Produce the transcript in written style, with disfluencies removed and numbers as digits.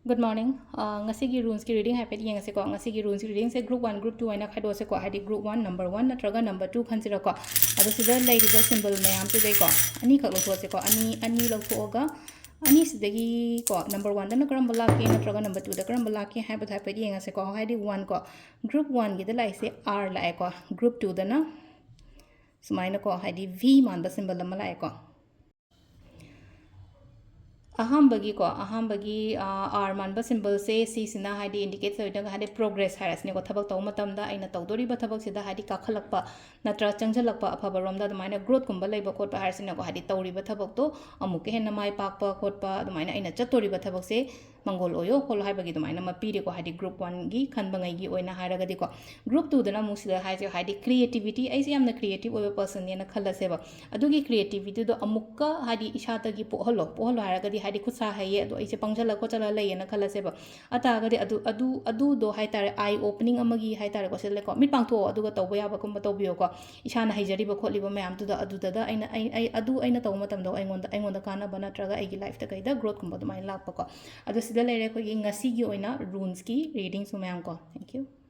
Good morning. Ngasigi rules ki reading happy yang se ko ngasigi rules ki reading se group 1 group 2 aina khaido se ko hadi group 1 number 1 natraga number 2 khansira ko adu sida lay riba symbol mayam se dei ko ani khak lo tho se ko ani lo tho ga ani sidagi ko number 1 da na karam bala ke natraga number 2 da karam bala ke happy happy yang se ko hadi 1 ko group 1 gi da lai se r la ko group 2 da na sumaina ko hadi v man ba symbol ma la ko ahambagi r manba symbol se si sina hadi indicate soidanga hadi progress harasne ko thabak taw matamda aina tawdori ba thabak sida hadi kakhalakpa natra changjalakpa afaba romda dumaina growth kumba leiba khotpa harasne ko hadi tawri ba thabak to amuke henna mai pakpa khotpa dumaina aina chatori ba thabak se mangol oyo khol haibagi dumaina ma pire ko hadi group 1 gi khanbangai gi oina hairaga di ko group 2 dana musida haije hadi creativity aise yamna creative oyo person ne na khallaseba adugi creativity do amukka hadi ishata gi poholo haraga di hadi khusa haye ado aise pangjala ko chala lay na khallaseba ata gadi adu do haitare eye opening amagi haitare ko sele ko mit pangtho aduga tawba yaba kumba tawbiyo ko ishana haijari ba kholiba mayam tu da adu da aina aina taw matam do aingonda kana bana traga aigi life ta kaida growth kumba do mai lakpa ko adu sida leire ko ngasi gi oina runes ki reading sumyam ko thank you